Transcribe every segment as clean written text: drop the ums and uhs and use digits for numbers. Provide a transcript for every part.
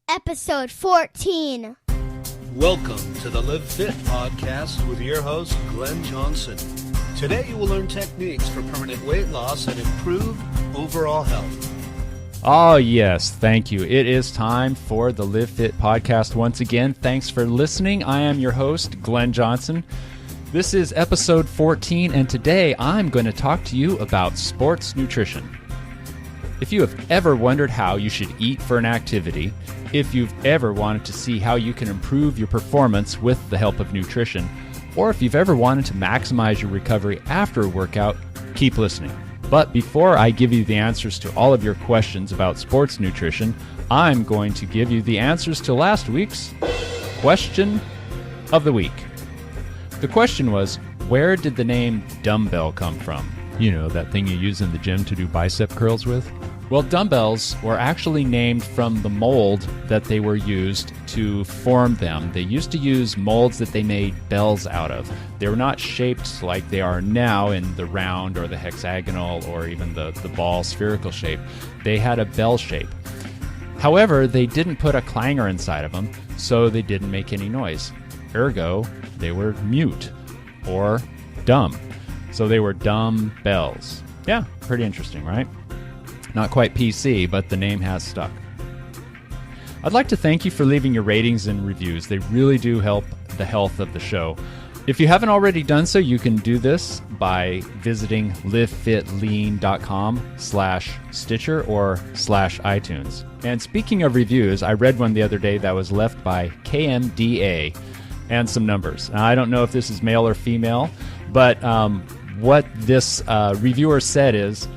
Episode 14. Welcome to the Live Fit podcast with your host, Glenn Johnson. Today you will learn techniques for permanent weight loss and improved overall health. Oh, yes. Thank you. It is time for the Live Fit podcast once again. Thanks for listening. I am your host, Glenn Johnson. This is episode 14, and today I'm going to talk to you about sports nutrition. If you have ever wondered how you should eat for an activity, if you've ever wanted to see how you can improve your performance with the help of nutrition, or if you've ever wanted to maximize your recovery after a workout, keep listening. But before I give you the answers to all of your questions about sports nutrition, I'm going to give you the answers to last week's question of the week. The question was, where did the name dumbbell come from? You know, that thing you use in the gym to do bicep curls with? Well, dumbbells were actually named from the mold that they were used to form them. They used to use molds that they made bells out of. They were not shaped like they are now in the round or the hexagonal or even the ball spherical shape. They had a bell shape. However, they didn't put a clanger inside of them, so they didn't make any noise. Ergo, they were mute or dumb. So they were dumb bells. Yeah, pretty interesting, right? Not quite PC, but the name has stuck. I'd like to thank you for leaving your ratings and reviews. They really do help the health of the show. If you haven't already done so, you can do this by visiting livefitlean.com/Stitcher or /iTunes. And speaking of reviews, I read one the other day that was left by KMDA and some numbers. Now, I don't know if this is male or female, but what this reviewer said is,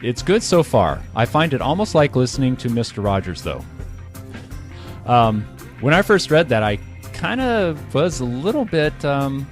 it's good so far. I find it almost like listening to Mr. Rogers, though. When I first read that, I kind of was a little bit hurt.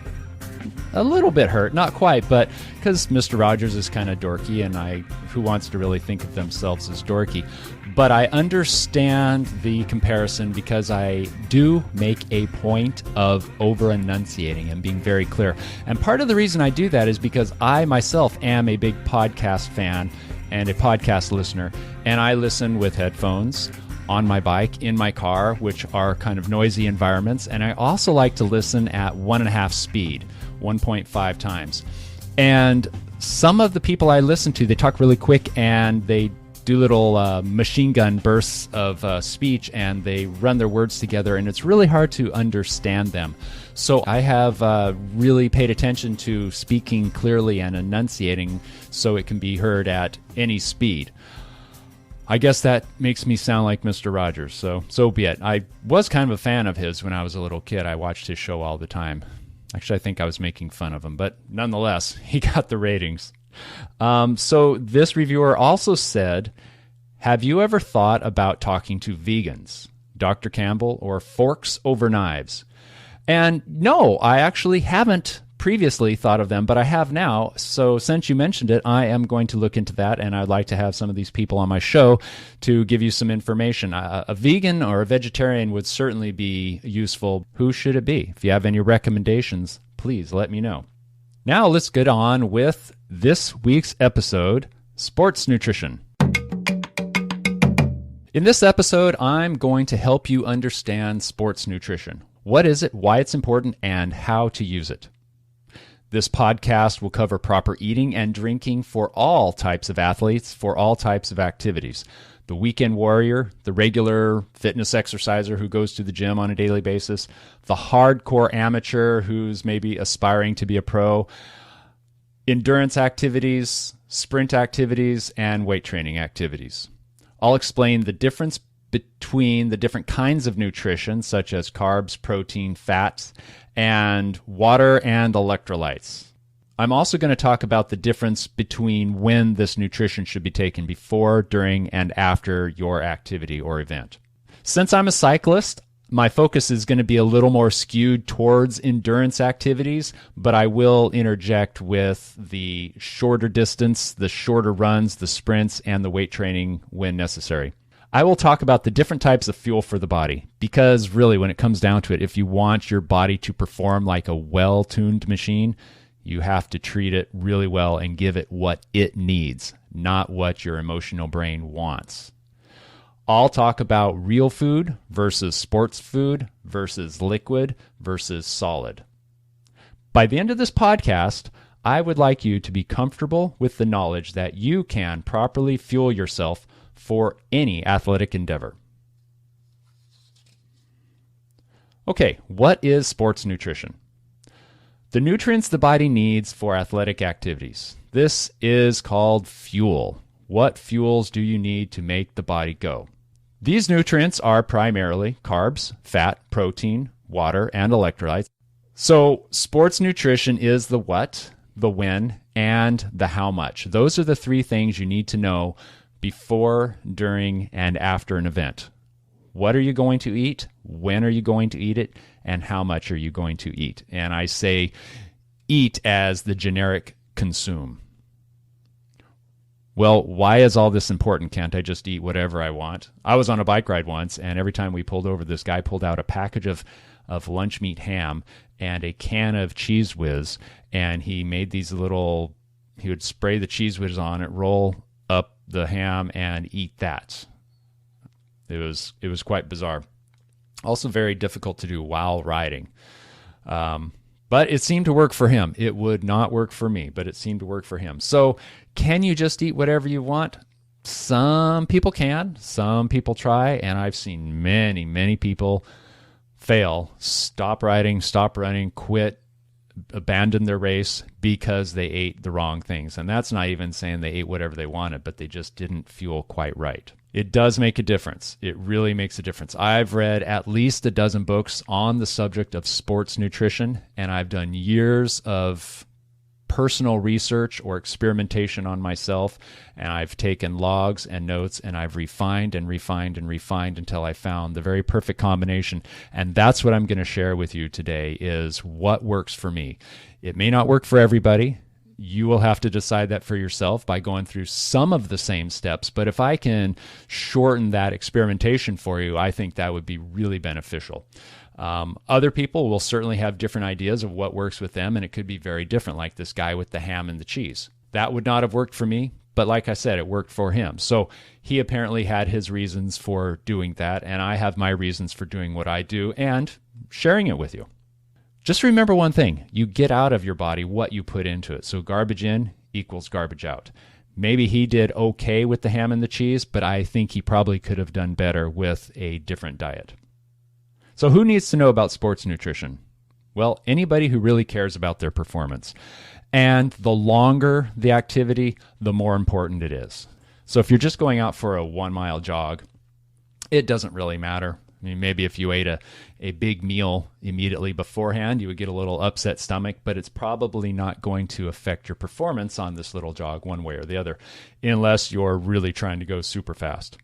Not quite, but because Mr. Rogers is kind of dorky, and who wants to really think of themselves as dorky? But I understand the comparison because I do make a point of over-enunciating and being very clear. And part of the reason I do that is because I myself am a big podcast fan and a podcast listener, and I listen with headphones on my bike, in my car, which are kind of noisy environments, and I also like to listen at 1.5 speed, 1.5 times. And some of the people I listen to, they talk really quick and they do little machine gun bursts of speech, and they run their words together, and it's really hard to understand them. So I have really paid attention to speaking clearly and enunciating so it can be heard at any speed. I guess that makes me sound like Mr. Rogers, so be it. I was kind of a fan of his when I was a little kid. I watched his show all the time. Actually, I think I was making fun of him, but nonetheless, he got the ratings. So this reviewer also said, have you ever thought about talking to vegans, Dr. Campbell, or forks over knives? And no, I actually haven't previously thought of them, but I have now. So since you mentioned it, I am going to look into that, and I'd like to have some of these people on my show to give you some information. A vegan or a vegetarian would certainly be useful. Who should it be? If you have any recommendations, please let me know. Now let's get on with this week's episode, Sports Nutrition. In this episode, I'm going to help you understand sports nutrition. What is it, why it's important, and how to use it. This podcast will cover proper eating and drinking for all types of athletes, for all types of activities. The weekend warrior, the regular fitness exerciser who goes to the gym on a daily basis, the hardcore amateur who's maybe aspiring to be a pro, endurance activities, sprint activities, and weight training activities. I'll explain the difference between the different kinds of nutrition, such as carbs, protein, fats, and water and electrolytes. I'm also going to talk about the difference between when this nutrition should be taken before, during, and after your activity or event. Since I'm a cyclist, my focus is going to be a little more skewed towards endurance activities, but I will interject with the shorter distance, the shorter runs, the sprints, and the weight training when necessary. I will talk about the different types of fuel for the body, because really when it comes down to it, if you want your body to perform like a well-tuned machine, you have to treat it really well and give it what it needs, not what your emotional brain wants. I'll talk about real food versus sports food versus liquid versus solid. By the end of this podcast, I would like you to be comfortable with the knowledge that you can properly fuel yourself for any athletic endeavor. Okay, what is sports nutrition? The nutrients the body needs for athletic activities. This is called fuel. What fuels do you need to make the body go? These nutrients are primarily carbs, fat, protein, water, and electrolytes. So sports nutrition is the what, the when, and the how much. Those are the three things you need to know before, during, and after an event. What are you going to eat? When are you going to eat it? And how much are you going to eat? And I say eat as the generic consume. Well, why is all this important? Can't I just eat whatever I want? I was on a bike ride once, and every time we pulled over, this guy pulled out a package of lunch meat ham and a can of Cheese Whiz, and he made these little, he would spray the Cheese Whiz on it, roll up the ham, and eat that. It was quite bizarre. Also very difficult to do while riding. But it seemed to work for him. It would not work for me, but it seemed to work for him. So can you just eat whatever you want? Some people can. Some people try. And I've seen many, many people fail, stop riding, stop running, quit, abandon their race because they ate the wrong things. And that's not even saying they ate whatever they wanted, but they just didn't fuel quite right. It does make a difference. It really makes a difference. I've read at least a dozen books on the subject of sports nutrition, and I've done years of personal research or experimentation on myself, and I've taken logs and notes, and I've refined and refined and refined until I found the very perfect combination. And that's what I'm going to share with you today, is what works for me. It may not work for everybody. You will have to decide that for yourself by going through some of the same steps. But if I can shorten that experimentation for you, I think that would be really beneficial. Other people will certainly have different ideas of what works with them, and it could be very different, like this guy with the ham and the cheese. That would not have worked for me, but like I said, it worked for him. So he apparently had his reasons for doing that, and I have my reasons for doing what I do and sharing it with you. Just remember one thing: you get out of your body what you put into it. So garbage in equals garbage out. Maybe he did okay with the ham and the cheese, but I think he probably could have done better with a different diet. So who needs to know about sports nutrition? Well, anybody who really cares about their performance. And the longer the activity, the more important it is. So if you're just going out for a 1-mile jog, it doesn't really matter. I mean, maybe if you ate a big meal immediately beforehand, you would get a little upset stomach, but it's probably not going to affect your performance on this little jog one way or the other, unless you're really trying to go super fast.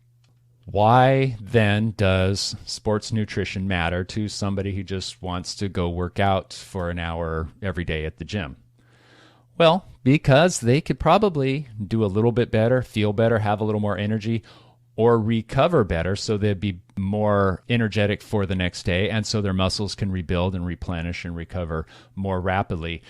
Why then does sports nutrition matter to somebody who just wants to go work out for an hour every day at the gym? Well, because they could probably do a little bit better, feel better, have a little more energy, or recover better so they'd be more energetic for the next day, and so their muscles can rebuild and replenish and recover more rapidly.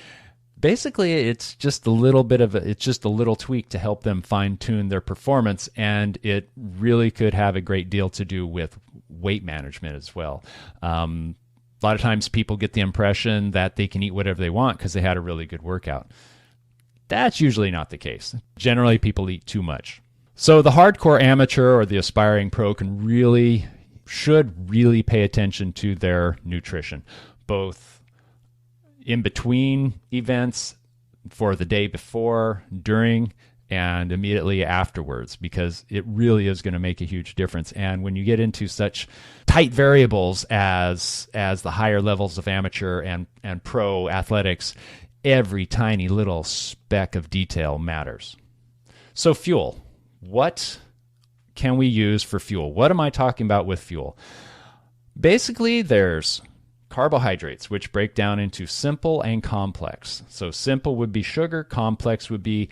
Basically, it's just a little tweak to help them fine-tune their performance, and it really could have a great deal to do with weight management as well. A lot of times people get the impression that they can eat whatever they want because they had a really good workout. That's usually not the case. Generally, people eat too much. So the hardcore amateur or the aspiring pro should really pay attention to their nutrition, both in between events, for the day before, during, and immediately afterwards, because it really is going to make a huge difference. And when you get into such tight variables as the higher levels of amateur and pro athletics, every tiny little speck of detail matters. So fuel. What can we use for fuel? What am I talking about with fuel? Basically, there's carbohydrates, which break down into simple and complex. So simple would be sugar, complex would be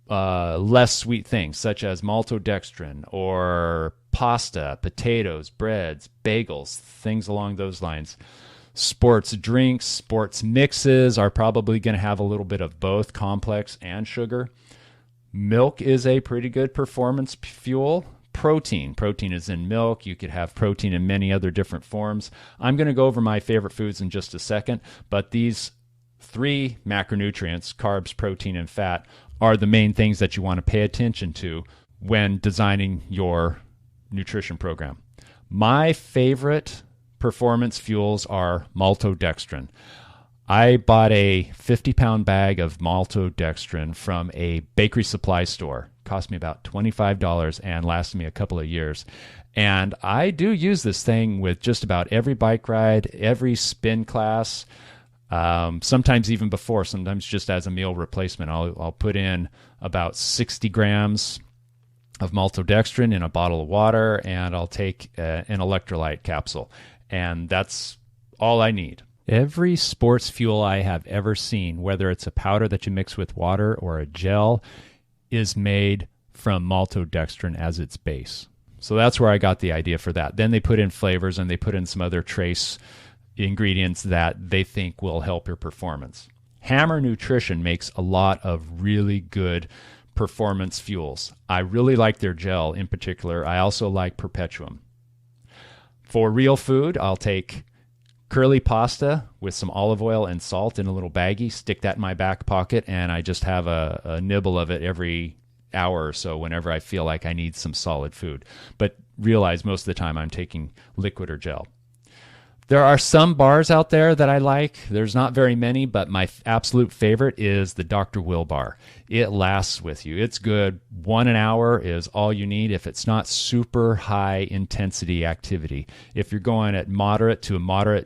less sweet things, such as maltodextrin or pasta, potatoes, breads, bagels, things along those lines. Sports drinks, sports mixes are probably going to have a little bit of both complex and sugar. Milk is a pretty good performance fuel. protein. Protein is in milk. You could have protein in many other different forms. I'm going to go over my favorite foods in just a second, but these 3 macronutrients, carbs, protein, and fat, are the main things that you want to pay attention to when designing your nutrition program. My favorite performance fuels are maltodextrin. I bought a 50-pound bag of maltodextrin from a bakery supply store. It cost me about $25 and lasted me a couple of years. And I do use this thing with just about every bike ride, every spin class, sometimes even before, sometimes just as a meal replacement. I'll put in about 60 grams of maltodextrin in a bottle of water, and I'll take an electrolyte capsule. And that's all I need. Every sports fuel I have ever seen, whether it's a powder that you mix with water or a gel, is made from maltodextrin as its base. So that's where I got the idea for that. Then they put in flavors and they put in some other trace ingredients that they think will help your performance. Hammer Nutrition makes a lot of really good performance fuels. I really like their gel in particular. I also like Perpetuum. For real food, I'll take curly pasta with some olive oil and salt in a little baggie, stick that in my back pocket, and I just have a nibble of it every hour or so whenever I feel like I need some solid food. But realize most of the time I'm taking liquid or gel. There are some bars out there that I like. There's not very many, but my absolute favorite is the Dr. Will bar. It lasts with you. It's good. 1 hour is all you need if it's not super high intensity activity. If you're going at moderate to a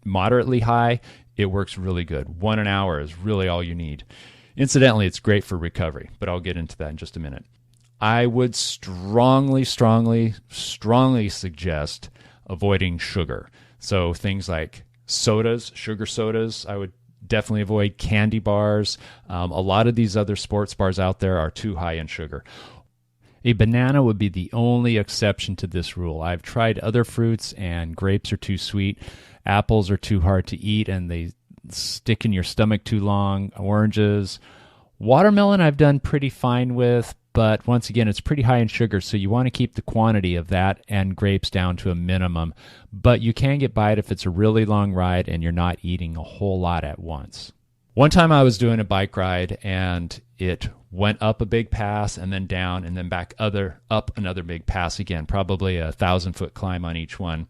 moderately high, it works really good. 1 hour is really all you need. Incidentally, it's great for recovery, but I'll get into that in just a minute. I would strongly suggest avoiding sugar. So things like sodas, sugar sodas, I would definitely avoid. Candy bars. A lot of these other sports bars out there are too high in sugar. A banana would be the only exception to this rule. I've tried other fruits and grapes are too sweet. Apples are too hard to eat and they stick in your stomach too long. Oranges. Watermelon I've done pretty fine with, but once again, it's pretty high in sugar, so you want to keep the quantity of that and grapes down to a minimum. But you can get by it if it's a really long ride and you're not eating a whole lot at once. One time I was doing a bike ride and it went up a big pass and then down and then back up another big pass again, probably a 1,000-foot climb on each one.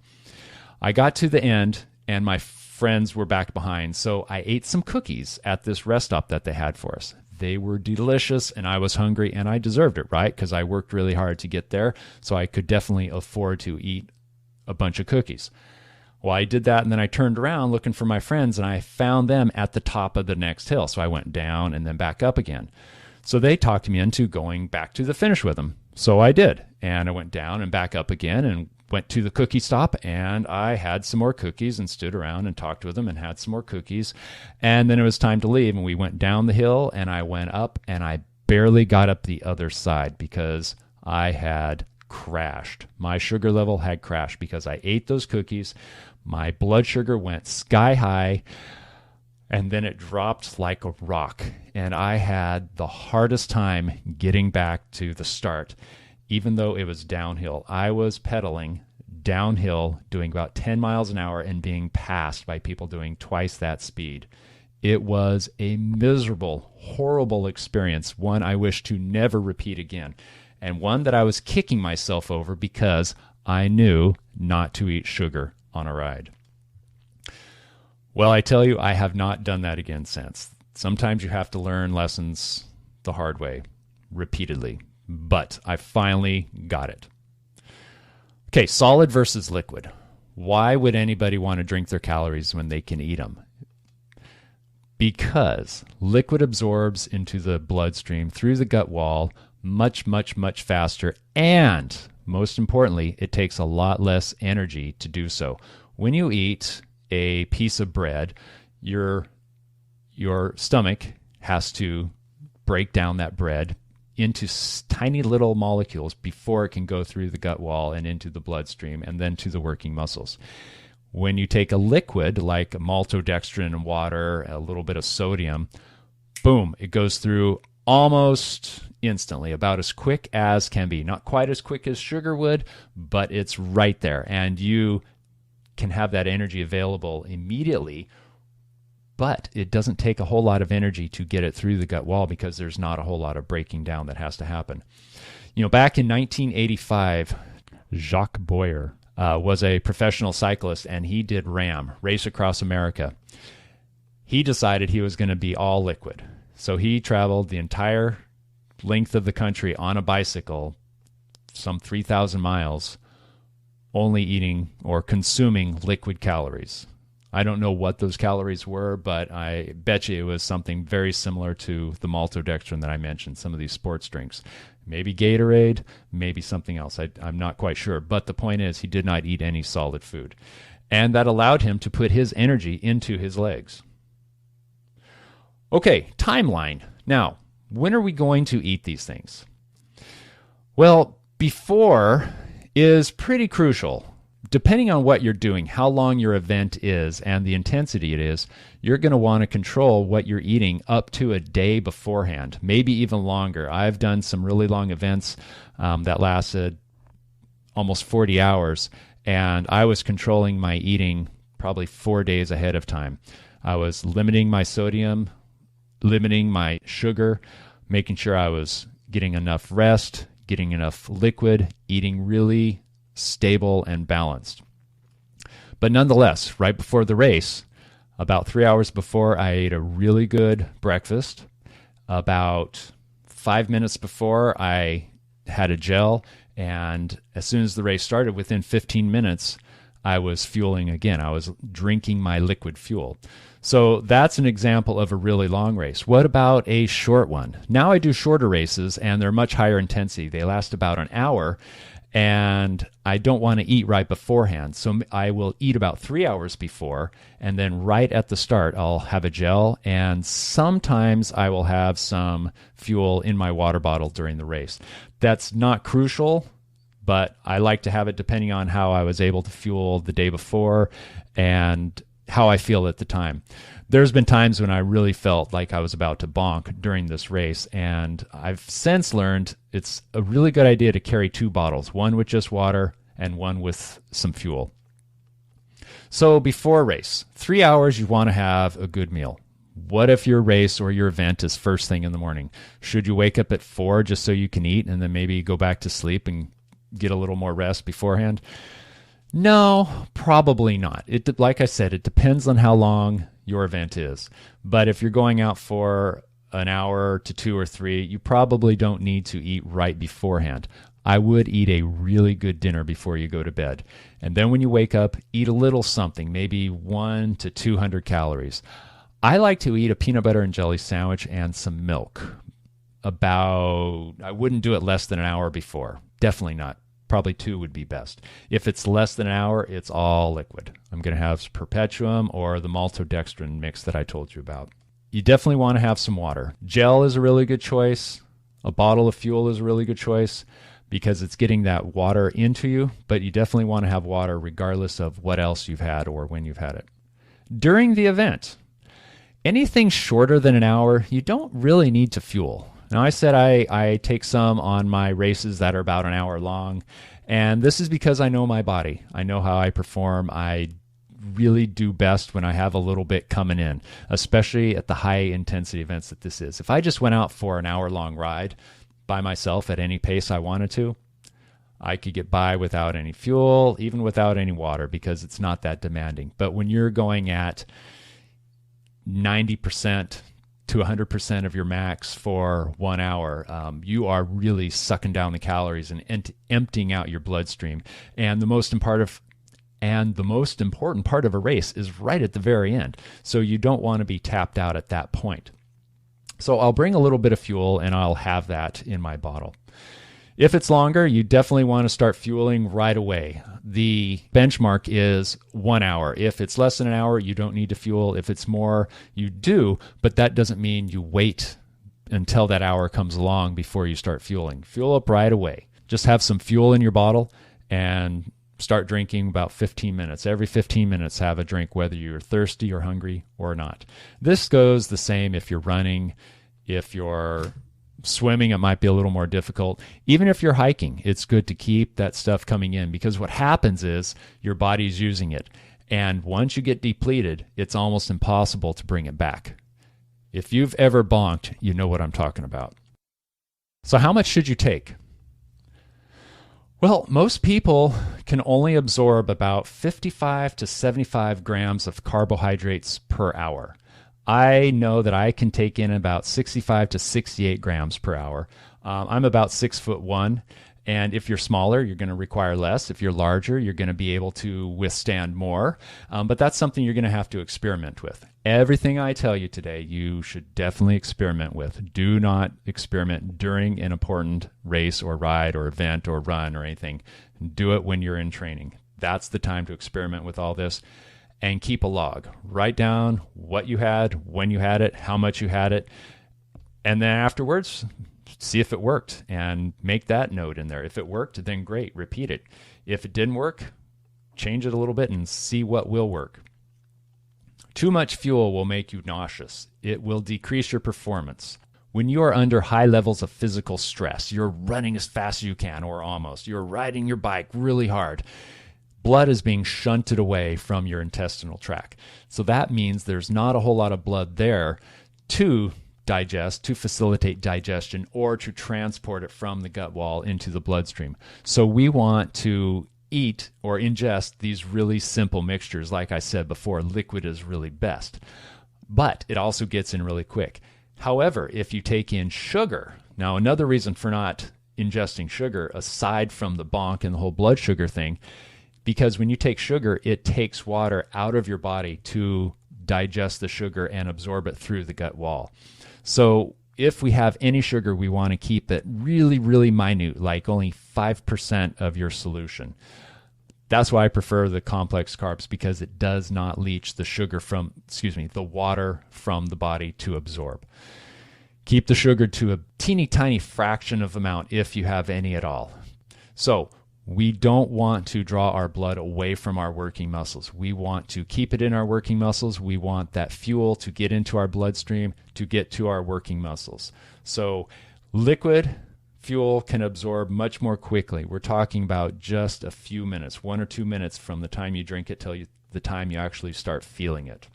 I got to the end and my friends were back behind, so I ate some cookies at this rest stop that they had for us. They were delicious, and I was hungry, and I deserved it, right? Because I worked really hard to get there, so I could definitely afford to eat a bunch of cookies. Well, I did that, and then I turned around looking for my friends, and I found them at the top of the next hill. So I went down and then back up again. So they talked me into going back to the finish with them. So I did, and I went down and back up again and went to the cookie stop, and I had some more cookies and stood around and talked with them and had some more cookies. And then it was time to leave, and we went down the hill, and I went up, and I barely got up the other side because I had crashed. My sugar level had crashed because I ate those cookies. My blood sugar went sky high, and then it dropped like a rock, and I had the hardest time getting back to the start. Even though it was downhill, I was pedaling downhill, doing about 10 miles an hour and being passed by people doing twice that speed. It was a miserable, horrible experience, one I wish to never repeat again, and one that I was kicking myself over because I knew not to eat sugar on a ride. Well, I tell you, I have not done that again since. Sometimes you have to learn lessons the hard way, repeatedly. But I finally got it. Okay, solid versus liquid. Why would anybody want to drink their calories when they can eat them? Because liquid absorbs into the bloodstream through the gut wall much, much, much faster. And most importantly, it takes a lot less energy to do so. When you eat a piece of bread, your stomach has to break down that bread into tiny little molecules before it can go through the gut wall and into the bloodstream and then to the working muscles. When you take a liquid like maltodextrin and water, a little bit of sodium, boom, it goes through almost instantly, about as quick as can be. Not quite as quick as sugar would, but it's right there. And you can have that energy available immediately, but it doesn't take a whole lot of energy to get it through the gut wall because there's not a whole lot of breaking down that has to happen. Back in 1985, Jacques Boyer was a professional cyclist, and he did RAAM, Race Across America. He decided he was going to be all liquid. So he traveled the entire length of the country on a bicycle, some 3,000 miles, only eating or consuming liquid calories. I don't know what those calories were, but I bet you it was something very similar to the maltodextrin that I mentioned, some of these sports drinks. Maybe Gatorade, maybe something else. I'm not quite sure. But the point is, he did not eat any solid food. And that allowed him to put his energy into his legs. Okay, timeline. Now, when are we going to eat these things? Well, before is pretty crucial. Depending on what you're doing, how long your event is, and the intensity it is, you're going to want to control what you're eating up to a day beforehand, maybe even longer. I've done some really long events that lasted almost 40 hours, and I was controlling my eating probably 4 days ahead of time. I was limiting my sodium, limiting my sugar, making sure I was getting enough rest, getting enough liquid, eating really stable and balanced. But nonetheless, right before the race, about 3 hours before, I ate a really good breakfast. About 5 minutes before, I had a gel, and as soon as the race started, within 15 minutes, I was fueling again. I was drinking my liquid fuel. So that's an example of a really long race. What about a short one? Now I do shorter races, and they're much higher intensity. They last about an hour, and I don't want to eat right beforehand. So I will eat about 3 hours before, and then right at the start, I'll have a gel, and sometimes I will have some fuel in my water bottle during the race. That's not crucial, but I like to have it depending on how I was able to fuel the day before and how I feel at the time. There's been times when I really felt like I was about to bonk during this race, and I've since learned it's a really good idea to carry 2 bottles, one with just water and one with some fuel. So before race, 3 hours, you want to have a good meal. What if your race or your event is first thing in the morning? Should you wake up at 4 just so you can eat and then maybe go back to sleep and get a little more rest beforehand? No, probably not. Like I said, it depends on how long your event is. But if you're going out for an hour to 2 or 3, you probably don't need to eat right beforehand. I would eat a really good dinner before you go to bed. And then when you wake up, eat a little something, maybe 100 to 200 calories. I like to eat a peanut butter and jelly sandwich and some milk. I wouldn't do it less than an hour before. Definitely not. Probably 2 would be best. If it's less than an hour, it's all liquid. I'm going to have Perpetuum or the maltodextrin mix that I told you about. You definitely want to have some water. Gel is a really good choice. A bottle of fuel is a really good choice because it's getting that water into you, but you definitely want to have water regardless of what else you've had or when you've had it. During the event, anything shorter than an hour, you don't really need to fuel. Now, I said I take some on my races that are about an hour long, and this is because I know my body. I know how I perform. I really do best when I have a little bit coming in, especially at the high-intensity events that this is. If I just went out for an hour-long ride by myself at any pace I wanted to, I could get by without any fuel, even without any water, because it's not that demanding. But when you're going at 90% to 100% of your max for 1 hour, you are really sucking down the calories and emptying out your bloodstream. And the most important part of a race is right at the very end. So you don't want to be tapped out at that point. So I'll bring a little bit of fuel and I'll have that in my bottle. If it's longer, you definitely want to start fueling right away. The benchmark is 1 hour. If it's less than an hour, you don't need to fuel. If it's more, you do, but that doesn't mean you wait until that hour comes along before you start fueling. Fuel up right away. Just have some fuel in your bottle and start drinking about 15 minutes. Every 15 minutes, have a drink, whether you're thirsty or hungry or not. This goes the same if you're running, if you're swimming, it might be a little more difficult. Even if you're hiking, it's good to keep that stuff coming in, because what happens is your body's using it. And once you get depleted, it's almost impossible to bring it back. If you've ever bonked, you know what I'm talking about. So how much should you take? Well, most people can only absorb about 55 to 75 grams of carbohydrates per hour. I know that I can take in about 65 to 68 grams per hour. I'm about 6'1", and if you're smaller, you're going to require less. If you're larger, you're going to be able to withstand more. But that's something you're going to have to experiment with. Everything I tell you today, you should definitely experiment with. Do not experiment during an important race or ride or event or run or anything. Do it when you're in training. That's the time to experiment with all this. And keep a log. Write down what you had, when you had it, how much you had it, and then afterwards, see if it worked and make that note in there. If it worked, then great, repeat it. If it didn't work, change it a little bit and see what will work. Too much fuel will make you nauseous. It will decrease your performance. When you are under high levels of physical stress, you're running as fast as you can, or almost, you're riding your bike really hard, blood is being shunted away from your intestinal tract. So that means there's not a whole lot of blood there to digest, to facilitate digestion, or to transport it from the gut wall into the bloodstream. So we want to eat or ingest these really simple mixtures. Like I said before, liquid is really best, but it also gets in really quick. However, if you take in sugar, now another reason for not ingesting sugar, aside from the bonk and the whole blood sugar thing, because when you take sugar, it takes water out of your body to digest the sugar and absorb it through the gut wall. So if we have any sugar, we want to keep it really, really minute, like only 5% of your solution. That's why I prefer the complex carbs, because it does not leach the sugar from, the water from the body to absorb. Keep the sugar to a teeny tiny fraction of amount if you have any at all. So we don't want to draw our blood away from our working muscles. We want to keep it in our working muscles. We want that fuel to get into our bloodstream to get to our working muscles. So liquid fuel can absorb much more quickly. We're talking about just a few minutes, 1 or 2 minutes from the time you drink it till the time you actually start feeling it.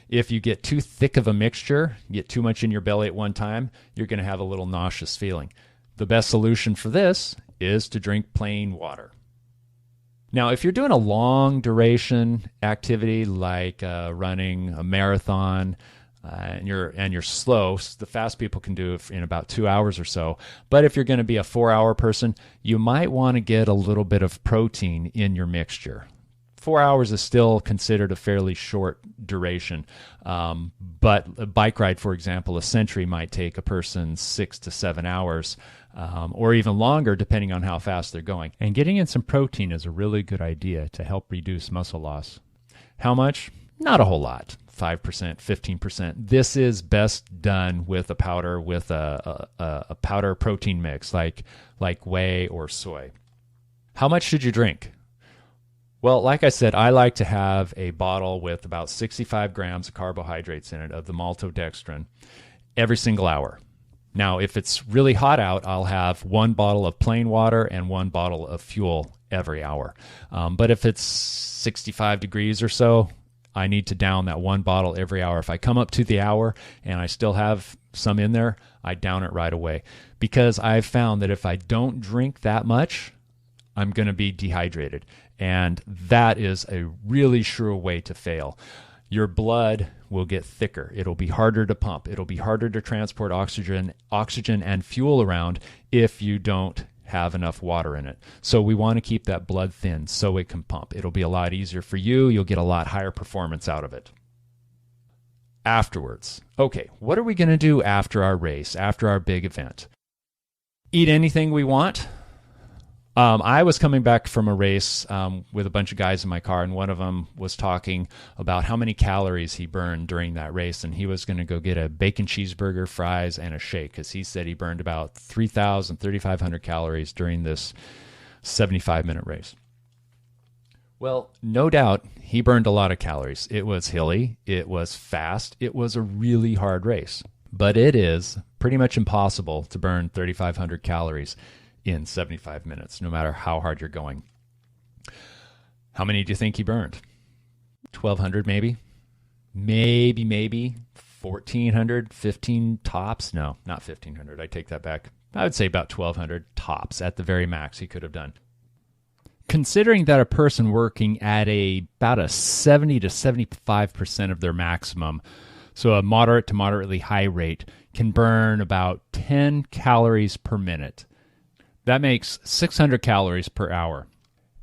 If you get too thick of a mixture, get too much in your belly at one time, you're going to have a little nauseous feeling. The best solution for this is to drink plain water. Now, if you're doing a long duration activity like running a marathon, and you're slow, the fast people can do it in about 2 hours or so. But if you're going to be a 4-hour person, you might want to get a little bit of protein in your mixture. 4 hours is still considered a fairly short duration. But a bike ride, for example, a century might take a person 6 to 7 hours, or even longer, depending on how fast they're going. And getting in some protein is a really good idea to help reduce muscle loss. How much? Not a whole lot. 5%, 15%. This is best done with a powder, with a powder protein mix like whey or soy. How much should you drink? Well, like I said, I like to have a bottle with about 65 grams of carbohydrates in it of the maltodextrin every single hour. Now, if it's really hot out, I'll have 1 bottle of plain water and 1 bottle of fuel every hour. But if it's 65 degrees or so, I need to down that 1 bottle every hour. If I come up to the hour and I still have some in there, I down it right away. Because I've found that if I don't drink that much, I'm going to be dehydrated. And that is a really sure way to fail. Your blood will get thicker. It'll be harder to pump. It'll be harder to transport oxygen and fuel around if you don't have enough water in it. So we want to keep that blood thin so it can pump. It'll be a lot easier for you. You'll get a lot higher performance out of it. Afterwards. Okay, what are we going to do after our race, after our big event? Eat anything we want. I was coming back from a race with a bunch of guys in my car, and one of them was talking about how many calories he burned during that race, and he was going to go get a bacon cheeseburger, fries, and a shake, because he said he burned about 3,500 calories during this 75-minute race. Well, no doubt he burned a lot of calories. It was hilly, it was fast, it was a really hard race. But it is pretty much impossible to burn 3,500 calories in 75 minutes, no matter how hard you're going. How many do you think he burned? 1,200 maybe? Maybe 1,400, 15 tops? No, not 1,500. I take that back. I would say about 1,200 tops at the very max he could have done. Considering that a person working at about a 70 to 75% of their maximum, so a moderate to moderately high rate, can burn about 10 calories per minute. That makes 600 calories per hour.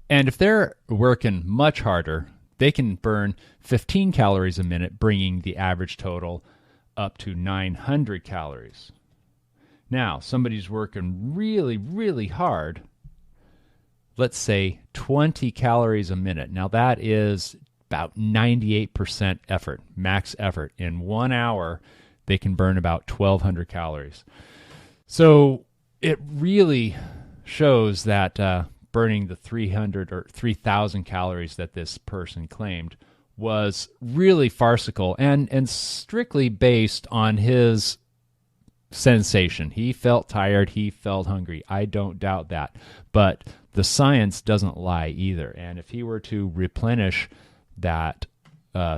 And if they're working much harder, they can burn 15 calories a minute, bringing the average total up to 900 calories. Now, somebody's working really, really hard, let's say 20 calories a minute. Now, that is about 98% effort, max effort. In 1 hour, they can burn about 1,200 calories. So it really shows that burning the 300 or 3,000 calories that this person claimed was really farcical and strictly based on his sensation. He felt tired. He felt hungry. I don't doubt that. But the science doesn't lie either. And if he were to replenish that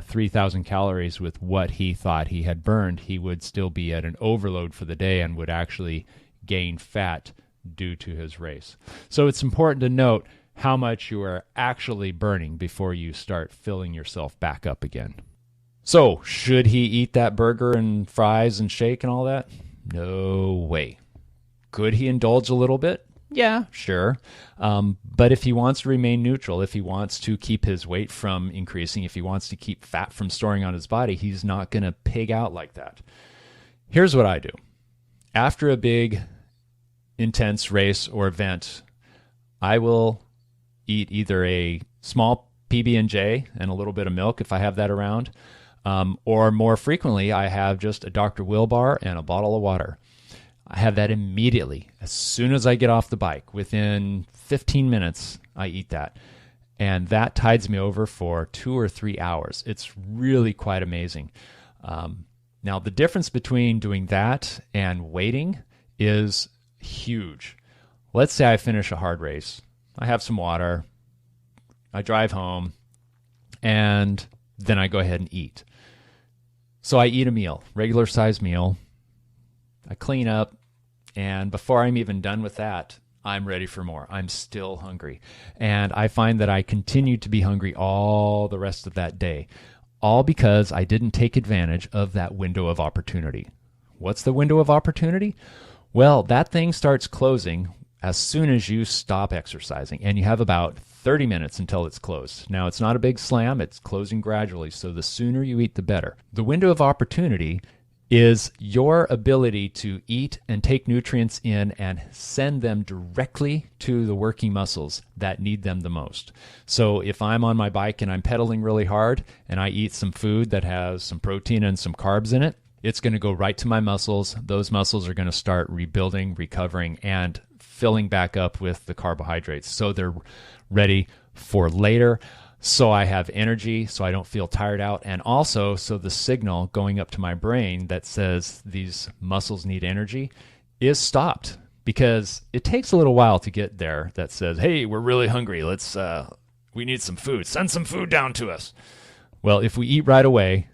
3,000 calories with what he thought he had burned, he would still be at an overload for the day and would actually gain fat due to his race. So it's important to note how much you are actually burning before you start filling yourself back up again. So, should he eat that burger and fries and shake and all that? No way. Could he indulge a little bit? Yeah, sure. But if he wants to remain neutral, if he wants to keep his weight from increasing, if he wants to keep fat from storing on his body, he's not going to pig out like that. Here's what I do. After a big, intense race or event, I will eat either a small PB&J and a little bit of milk if I have that around, or more frequently, I have just a Dr. Will bar and a bottle of water. I have that immediately. As soon as I get off the bike, within 15 minutes, I eat that. And that tides me over for 2 or 3 hours. It's really quite amazing. Now, the difference between doing that and waiting is huge. Let's say I finish a hard race. I have some water. I drive home. And then I go ahead and eat. So I eat a meal, regular size meal. I clean up. And before I'm even done with that, I'm ready for more. I'm still hungry. And I find that I continue to be hungry all the rest of that day, all because I didn't take advantage of that window of opportunity. What's the window of opportunity? Well, that thing starts closing as soon as you stop exercising, and you have about 30 minutes until it's closed. Now, it's not a big slam. It's closing gradually, so the sooner you eat, the better. The window of opportunity is your ability to eat and take nutrients in and send them directly to the working muscles that need them the most. So if I'm on my bike and I'm pedaling really hard and I eat some food that has some protein and some carbs in it, it's going to go right to my muscles. Those muscles are going to start rebuilding, recovering, and filling back up with the carbohydrates. So they're ready for later. So I have energy, so I don't feel tired out. And also, so the signal going up to my brain that says these muscles need energy is stopped, because it takes a little while to get there that says, hey, we're really hungry. We need some food. Send some food down to us. Well, if we eat right away,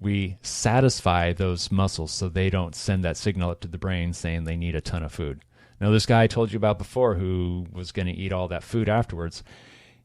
we satisfy those muscles so they don't send that signal up to the brain saying they need a ton of food. Now, this guy I told you about before who was going to eat all that food afterwards,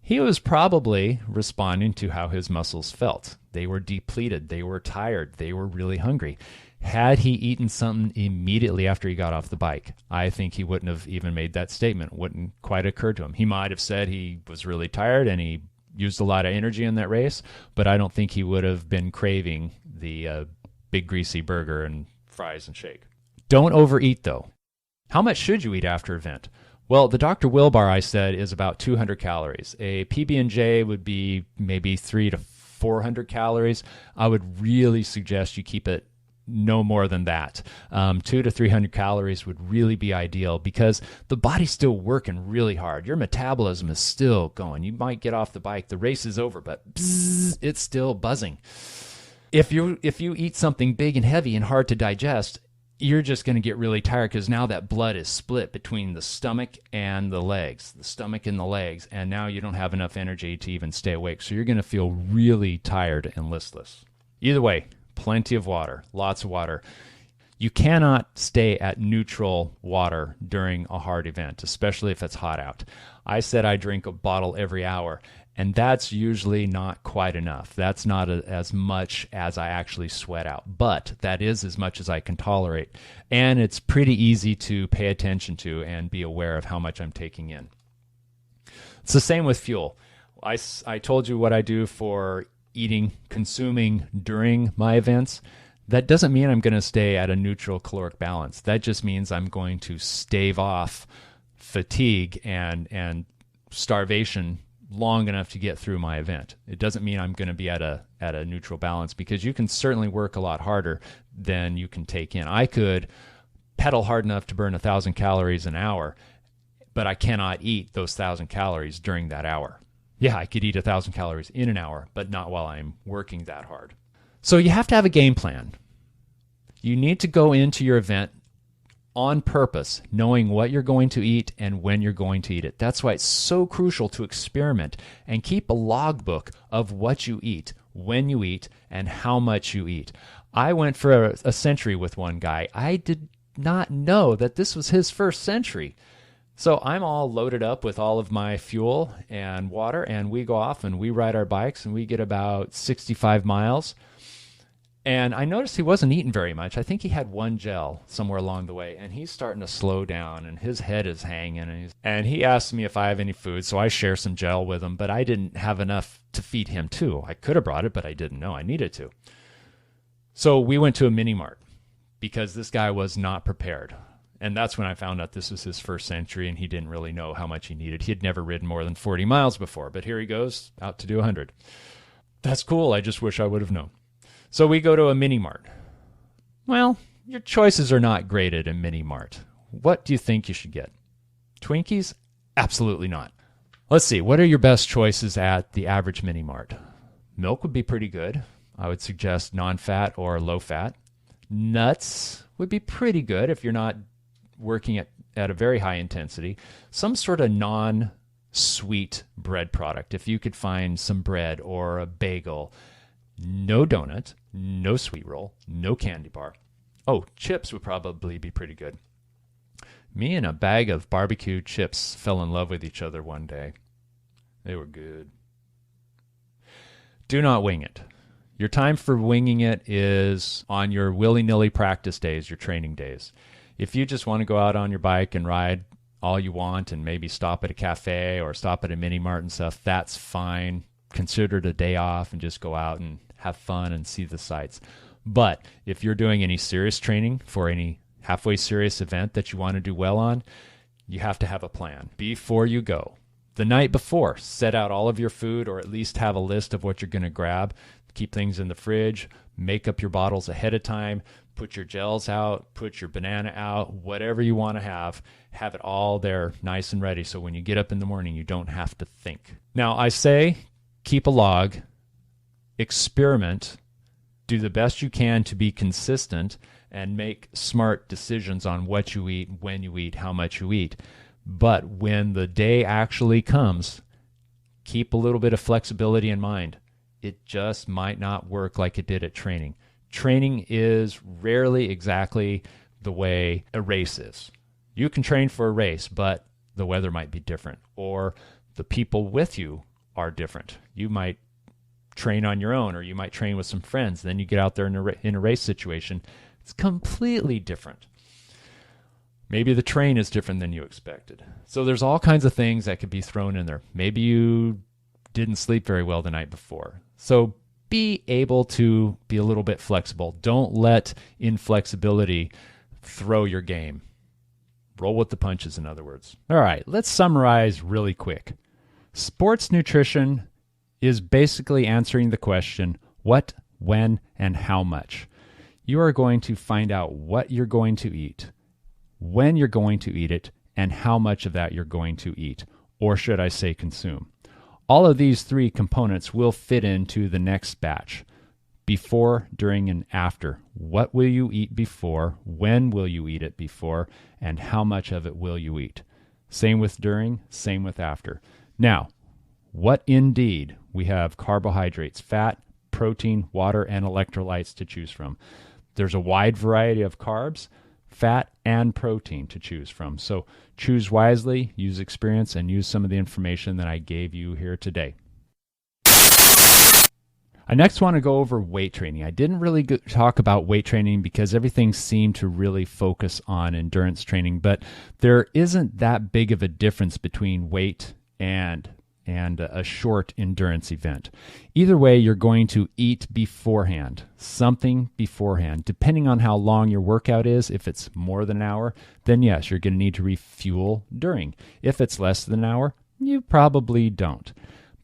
he was probably responding to how his muscles felt. They were depleted. They were tired. They were really hungry. Had he eaten something immediately after he got off the bike, I think he wouldn't have even made that statement. Wouldn't quite occur to him. He might have said he was really tired and he used a lot of energy in that race, but I don't think he would have been craving the big greasy burger and fries and shake. Don't overeat, though. How much should you eat after an event? Well, the Dr. Will bar, I said, is about 200 calories. A PB&J would be maybe 300 to 400 calories. I would really suggest you keep it no more than that. 200 to 300 calories would really be ideal, because the body's still working really hard. Your metabolism is still going. You might get off the bike, the race is over, but bzz, it's still buzzing. If you eat something big and heavy and hard to digest, you're just going to get really tired because now that blood is split between the stomach and the legs, and now you don't have enough energy to even stay awake. So you're going to feel really tired and listless. Either way, plenty of water, lots of water. You cannot stay at neutral water during a hard event, especially if it's hot out. I said I drink a bottle every hour, and that's usually not quite enough. That's not as much as I actually sweat out, but that is as much as I can tolerate. And it's pretty easy to pay attention to and be aware of how much I'm taking in. It's the same with fuel. I told you what I do for consuming during my events. That doesn't mean I'm going to stay at a neutral caloric balance. That just means I'm going to stave off fatigue and starvation long enough to get through my event. It doesn't mean I'm going to be at a neutral balance, because you can certainly work a lot harder than you can take in. I could pedal hard enough to burn 1,000 calories an hour, but I cannot eat those 1,000 calories during that hour. Yeah, I could eat 1,000 calories in an hour, but not while I'm working that hard. So you have to have a game plan. You need to go into your event on purpose, knowing what you're going to eat and when you're going to eat it. That's why it's so crucial to experiment and keep a logbook of what you eat, when you eat, and how much you eat. I went for a century with one guy. I did not know that this was his first century. So I'm all loaded up with all of my fuel and water, and we go off and we ride our bikes, and we get about 65 miles. And I noticed he wasn't eating very much. I think he had one gel somewhere along the way, and he's starting to slow down, and his head is hanging. And he asked me if I have any food, so I share some gel with him, but I didn't have enough to feed him too. I could have brought it, but I didn't know I needed to. So we went to a mini mart because this guy was not prepared. And that's when I found out this was his first century, and he didn't really know how much he needed. He had never ridden more than 40 miles before, but here he goes, out to do 100. That's cool. I just wish I would have known. So we go to a mini mart. Well, your choices are not great at a mini mart. What do you think you should get? Twinkies? Absolutely not. Let's see. What are your best choices at the average mini mart? Milk would be pretty good. I would suggest non-fat or low-fat. Nuts would be pretty good if you're not working at a very high intensity. Some sort of non-sweet bread product. If you could find some bread or a bagel. No donut, no sweet roll, no candy bar. Oh, chips would probably be pretty good. Me and a bag of barbecue chips fell in love with each other one day. They were good. Do not wing it. Your time for winging it is on your willy-nilly practice days, your training days. If you just want to go out on your bike and ride all you want and maybe stop at a cafe or stop at a mini mart and stuff, that's fine. Consider it a day off and just go out and have fun and see the sights. But if you're doing any serious training for any halfway serious event that you want to do well on, you have to have a plan before you go. The night before, set out all of your food, or at least have a list of what you're going to grab. Keep things in the fridge, make up your bottles ahead of time, put your gels out, put your banana out, whatever you want to have it all there nice and ready, so when you get up in the morning, you don't have to think. Now, I say keep a log, experiment, do the best you can to be consistent, and make smart decisions on what you eat, when you eat, how much you eat. But when the day actually comes, keep a little bit of flexibility in mind. It just might not work like it did at training. Training is rarely exactly the way a race is. You can train for a race, but the weather might be different, or the people with you are different. You might train on your own, or you might train with some friends. Then you get out there in a race situation. It's completely different. Maybe the train is different than you expected. So there's all kinds of things that could be thrown in there. Maybe you didn't sleep very well the night before. So be able to be a little bit flexible. Don't let inflexibility throw your game. Roll with the punches, in other words. All right, let's summarize really quick. Sports nutrition is basically answering the question, what, when, and how much. You are going to find out what you're going to eat, when you're going to eat it, and how much of that you're going to eat, or should I say consume. All of these three components will fit into the next batch. before, during, and after. What will you eat before? When will you eat it before? And how much of it will you eat? Same with during, same with after. Now, what indeed? We have carbohydrates, fat, protein, water, and electrolytes to choose from. There's a wide variety of carbs, fat, and protein to choose from. So choose wisely, use experience, and use some of the information that I gave you here today. I next want to go over weight training. I didn't really talk about weight training because everything seemed to really focus on endurance training, but there isn't that big of a difference between weight and a short endurance event. Either way, you're going to eat beforehand, something beforehand. Depending on how long your workout is, if it's more than an hour, then yes, you're going to need to refuel during. If it's less than an hour, you probably don't.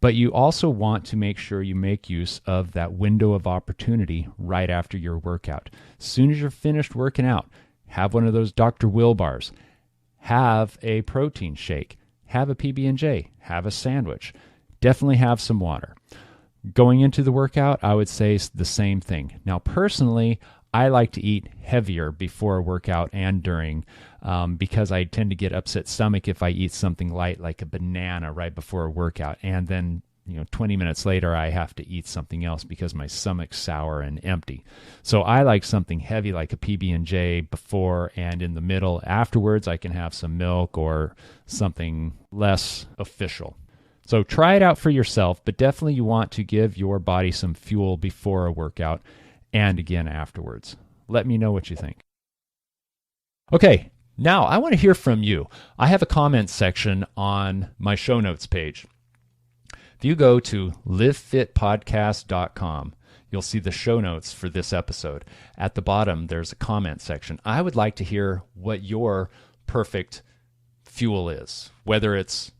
But you also want to make sure you make use of that window of opportunity right after your workout. As soon as you're finished working out, have one of those Dr. Will bars. Have a protein shake. Have a PB&J. Have a sandwich. Definitely have some water. Going into the workout, I would say the same thing. Now, personally, I like to eat heavier before a workout and during because I tend to get upset stomach if I eat something light like a banana right before a workout. And then 20 minutes later, I have to eat something else because my stomach's sour and empty. So I like something heavy like a PB&J before, and in the middle. Afterwards, I can have some milk or something less official. So try it out for yourself, but definitely you want to give your body some fuel before a workout and again afterwards. Let me know what you think. Okay, now I want to hear from you. I have a comment section on my show notes page. If you go to livefitpodcast.com, you'll see the show notes for this episode. At the bottom, there's a comment section. I would like to hear what your perfect fuel is, whether it's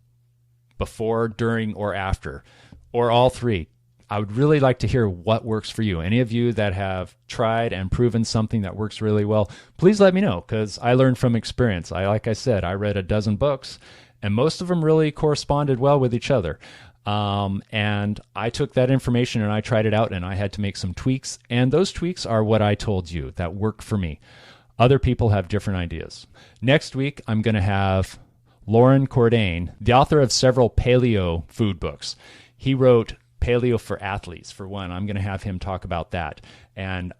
before, during, or after, or all three. I would really like to hear what works for you. Any of you that have tried and proven something that works really well, please let me know, because I learned from experience. Like I said, I read a dozen books, and most of them really corresponded well with each other. And I took that information and I tried it out, and I had to make some tweaks. And those tweaks are what I told you that work for me. Other people have different ideas. Next week, I'm going to have Lauren Cordain, the author of several paleo food books. He wrote Paleo for Athletes, for one. I'm going to have him talk about that. And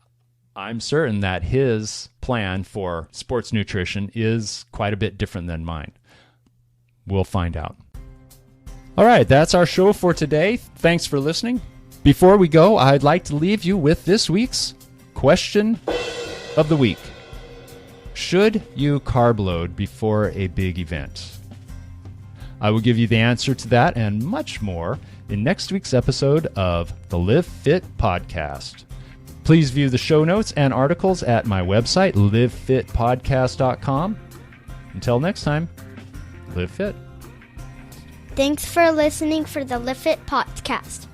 I'm certain that his plan for sports nutrition is quite a bit different than mine. We'll find out. All right, that's our show for today. Thanks for listening. Before we go, I'd like to leave you with this week's question of the week. Should you carb load before a big event? I will give you the answer to that and much more in next week's episode of the Live Fit Podcast. Please view the show notes and articles at my website, livefitpodcast.com. Until next time, live fit. Thanks for listening for the Live Fit Podcast.